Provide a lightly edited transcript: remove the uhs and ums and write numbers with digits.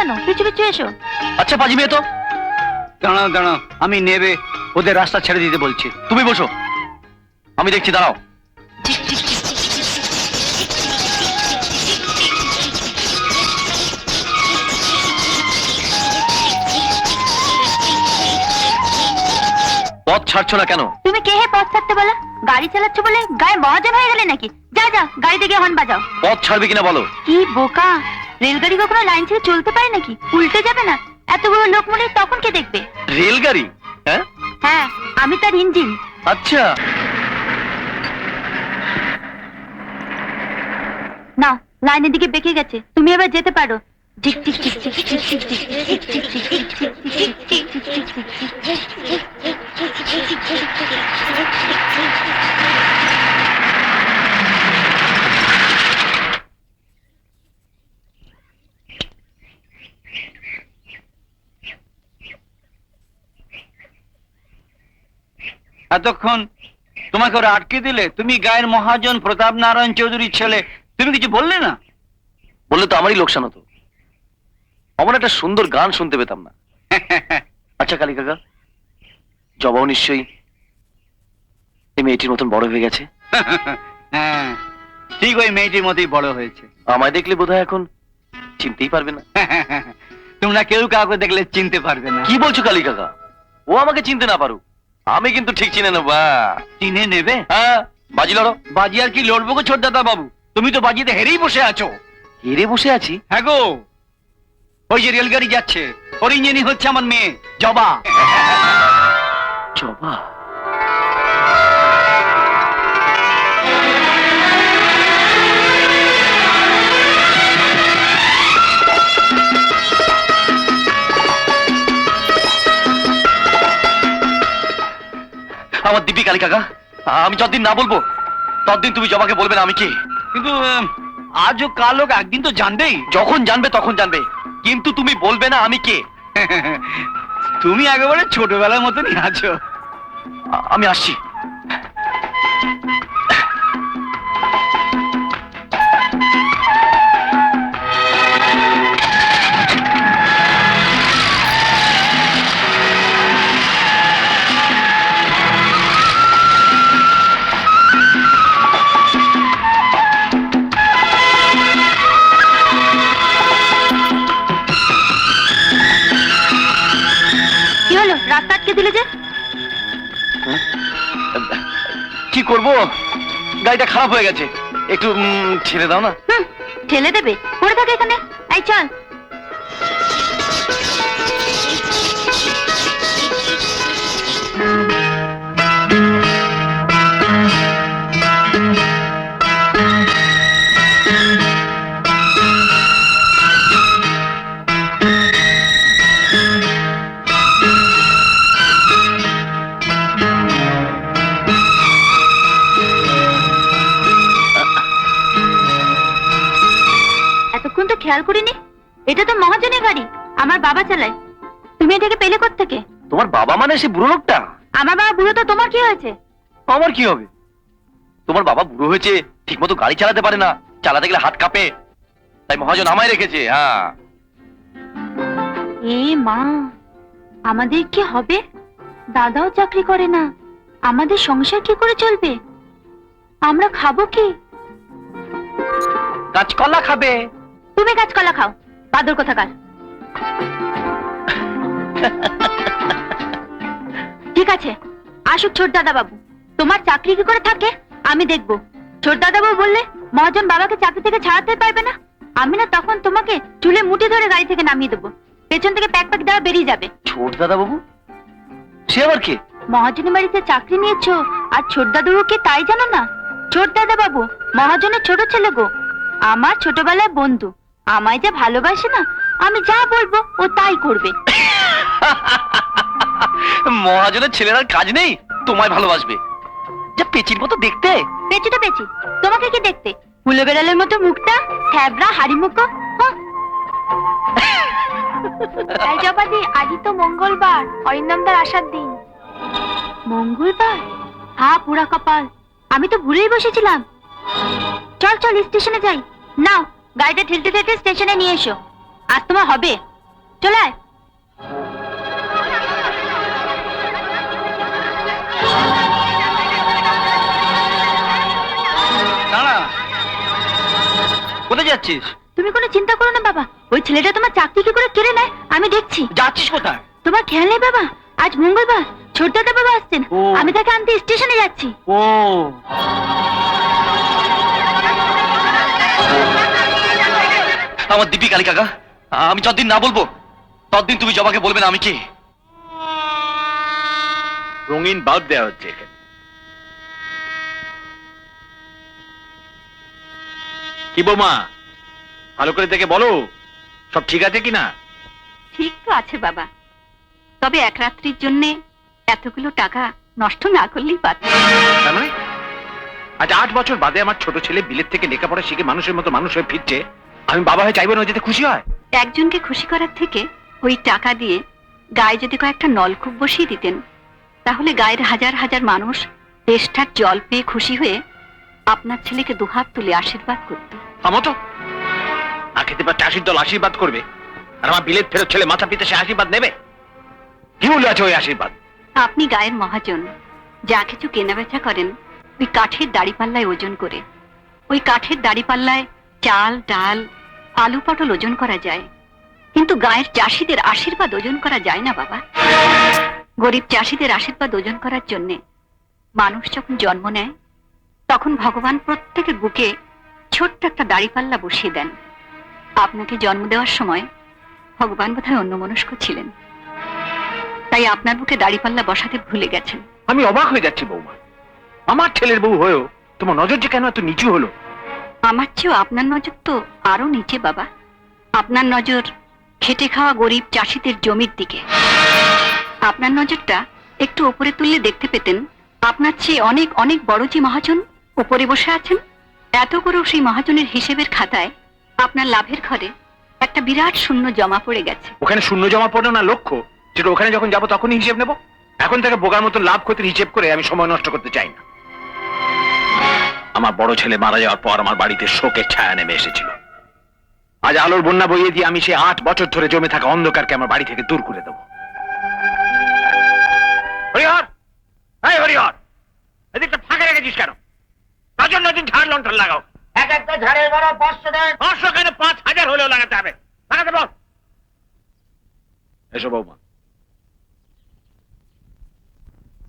কেন? পিছু পিছু এসো। আচ্ছা পাজি মেয়ে তো। দাঁড়াও দাঁড়াও, আমি নেবে ওদের রাস্তা ছেড়ে দিতে বলছি। তুমি বসো, আমি দেখছি, দাঁড়াও। পথ ছাড়ছো না কেন? তুমি কে হে পথ ছাড়তে বলো? গাড়ি চালাচ্ছ বলে গায়ে মহাজন হয়ে গেলে নাকি? যা যা, গাড়িতে গিয়ে হর্ন বাজাও। পথ ছাড়বে কিনা বলো। কি বোকা, রেলগাড়ি কখনো লাইন ছেড়ে চলতে পারে নাকি? উল্টে যাবে না? এতগুলো লোক মরে তখন কে দেখবে? রেলগাড়ি? হ্যাঁ হ্যাঁ, আমি তার ইঞ্জিন। আচ্ছা, না, লাইনের দিকে বেঁকে গেছে, তুমি এবার যেতে পারো। ঝিক ঝিক ঝিক ঝিক ঝিক ঝিক ঝিক ঝিক ঝিক ঝিক ঝিক ঝিক ঝিক ঝিক ঝিক ঝিক এতক্ষণ তোমাকে ওরা আটকে দিলে, তুমি গায়ের মহাজন প্রতাপ নারায়ণ চৌধুরীর ছেলে, তুমি কিছু বললে না? বললে তো আমারই লোকসান হতো, অমন একটা সুন্দর গান শুনতে পেতাম না। আচ্ছা কালী কাকা, জবাও নিশ্চয়ই এই মেয়েটির মতন বড় হয়ে গেছে? হ্যাঁ, ঠিক ওই মেয়েটির মতোই বড় হয়েছে। আমায় দেখলে বোধহয় এখন চিনতেই পারবে না। তোমরা কেউ কাউকে দেখলে চিনতে পারবে না। কি বলছো কালী কাকা? ও আমাকে চিনতে না পারুক, আমি কিন্তু ঠিক চিনে নেব। চিনে নেবে? হ্যাঁ, বাজি লড়ো। বাজি আর কি লড়বো গো ছোট দাদা বাবু, তুমি তো বাজিতে হেরেই বসে আছো। হেরে বসে আছি? হ্যাঁ গো, ওই যে রেলগাড়ি যাচ্ছে, ওর ইঞ্জিনই হচ্ছে আমার মেয়ে জবা। জবা? আমার দিব্যি কালী কাকা, আমি যতদিন না বলবো ততদিন তুমি জবাকে বলবে না আমি কে। কিন্তু আজ ও কাল হোক একদিন তো জানবেই। যখন জানবে তখন জানবে, কিন্তু তুমি বলবে না আমি কে। তুমি একেবারে ছোটবেলার মতনই আছো। আমি আসছি। কি হলো, রাস্তা আটকে দিলে যে? কি করব, গাড়িটা খারাপ হয়ে গেছে, একটু ছেড়ে দাও না। ঠেলে দেবে? পড়ে থাকে এখানে। এই চল। এতক্ষণ তো খেয়াল করিনি, এটা তো মহাজনের গাড়ি, আমার বাবা চালায়। তুমি এটাকে পেলে কোত্থেকে? তোমার বাবা মানে সে বুড়ো লোকটা? আমার বাবা বুড়ো তো তোমার কি হয়েছে? আমার কি হবে? তোমার বাবা বুড়ো হয়েছে, ঠিক মতো গাড়ি চালাতে পারে না, চালাতে গেলে হাত কাঁপে, তাই মহাজন আমায় রেখেছে। হ্যাঁ। এ মা, আমাদের কি হবে? দাদাও চাকরি করে না, আমাদের সংসার কি করে চলবে? আমরা খাবো কি? কাঁচকলা খাবে? তুমি কাঁচকলা খাও, বাদর কোথাকার। ঠিক আছে, আসুক ছোট দাদা বাবু। তোমার চাকরি কি করে থাকে আমি দেখবো। ছোট দাদা বাবু বললে মহাজন বাবাকে চাকরি থেকে ছাড়াতে পারবে না, আমি না তখন তোমাকে চুলে মুঠি ধরে গাড়ি থেকে নামিয়ে দেবো, পেছন থেকে প্যাক প্যাক দেওয়া বেরিয়ে যাবে। ছোট দাদা বাবু? সে আবার কে? মহাজনের বাড়িতে চাকরি নিয়েছো আর ছোট দাদু কে তাই জানো না? ছোট দাদা বাবু মহাজনের ছোট ছেলে গো, আমার ছোটবেলার বন্ধু। আমায় যে ভালোবাসে না, আমি যা বলবো ও তাই করবে। মহাজনের ছেলেরার কাজ নেই তোমায় ভালোবাসবে? যা পেচির মতো দেখতে। পেঁচি তো পেঁচি, তোমাকে কি দেখতে? হুলে বেড়ালের মতো মুখটা, থ্যাবড়া হাড়ি মুখ। জপাদি, আজই তো মঙ্গলবার, অরিন্দমদার আসার দিন। মঙ্গলবার? হা পুরা কপাল, আমি তো ভুলেই বসেছিলাম। চল চল স্টেশনে যাই। নাও গাড়িটা ঠেলতে ঠেলতে স্টেশনে নিয়ে এসো। আর তোমার হবে চলে আয়। দাঁড়া, কোথায় যাচ্ছিস? তুমি কোনো চিন্তা করো না বাবা, ওই ছেলেটা তোমার চাকরি কি করে কেড়ে নেয় আমি দেখছি। যাচ্ছিস কোথায়? তোমার খেয়াল নেই বাবা, আজ মঙ্গলবার, ছোট দাদা বাবা আসছেন। ও। আমি তাকে আনতে স্টেশনে যাচ্ছি। ও, আমার দিব্যি কালী কাকা, আমি যতদিন না বলবো ততদিন তুমি জবাকে বলবে না আমি কি। রঙিন বাল্ব দেওয়া হচ্ছে এখানে। কি বৌমা, ভালো করে দেখে বলো সব ঠিক আছে কিনা। ঠিক তো আছে বাবা, তবে এক রাত্রির জন্য এতগুলো টাকা নষ্ট না করলেই পারত। তার মানে আজ 8 বছর বাদে আমার ছোট ছেলে বিলেত থেকে লেখাপড়া শিখে মানুষের মতো মানুষ হয়ে ফিরছে, আমি বাবা হয়ে চাইবো না ও যেতে খুশি হয়? একজনকে খুশি করার থেকে ওই টাকা দিয়ে গায়ে যদি কয়েকটা নলকূপ বসিয়ে দিতেন, তাহলে গায়ের হাজার হাজার মানুষ তেষ্টার জল পেয়ে খুশি হয়ে আপনার ছেলেকে দুহাত তুলে আশীর্বাদ করত। থামো তো, না খেতে পারে চাষির দল আশীর্বাদ করবে আর আমার বিলেত ফেরত ছেলে মাথা পিতে সে আশীর্বাদ নেবে? কি মূল্য আছে ওই আশীর্বাদ? আপনি গায়ের মহাজন, যা কিছু কেনাবেচা করেন ওই কাঠের দাড়িপাল্লায় ওজন করে। ওই কাঠের দাড়িপাল্লায় চাল ডাল আলু পটল ওজন করা যায়, কিন্তু গায়ের চাষিদের আশীর্বাদ ওজন করা যায় না বাবা। গরিব চাষিদের আশীর্বাদ ওজন করার জন্যে মানুষ যখন জন্ম নেয়, তখন ভগবান প্রত্যেকের বুকে ছোট্ট একটা দাড়িপাল্লা বসিয়ে দেন। আপনাকে জন্ম দেওয়ার সময় ভগবান বোধহয় অন্যমনস্ক ছিলেন, তাই আপনার বুকে দাড়িপাল্লা বসাতে ভুলে গেছেন। আমি অবাক হয়ে যাচ্ছি বৌমা, আমার ছেলের বউ হয়েও তোমার নজর যে কেন এত নিচু হলো? আমার চেয়েও আপনার নজর তো আরো নিচে বাবা। আপনার নজর খেটে খাওয়া গরিব চাষিদের জমির দিকে। আপনার নজরটা একটু উপরে তুললে দেখতে পেতেন আপনার চেয়ে অনেক অনেক বড় যে মহাজন উপরে বসে আছেন, এত করেও সেই মহাজনের হিসেবের খাতায় আপনার লাভের ঘরে একটা বিরাট শূন্য জমা পড়ে গেছে। ওখানে শূন্য জমা পড়লো না লক্ষ্য, যেটা ওখানে যখন যাবো তখনই হিসেব নেব। এখন থেকে বোকার মতো লাভ ক্ষতির হিসেব করে আমি সময় নষ্ট করতে চাই না। আমার বড় ছেলে মারা যাওয়ার পর আমার বাড়িতে শোকের ছায়া নেমে এসেছিল। আজ আলোর বন্যা বইয়ে দিয়ে আমি সে 8 বছর ধরে জমে থাকা অন্ধকারকে আমার বাড়ি থেকে দূর করে দেবো। হরিহর, এই হরিহর, এদিকটা ফাঁকা রেখেছিস কেন? নতুন নতুন ঝাড় লন্ঠন লাগাও। এক একটা ঝাড়ের বড় 500 টাকা। 500 কেন, 5000 হলেও লাগাতে হবে। লাগাতে বল। এসো বৌমা।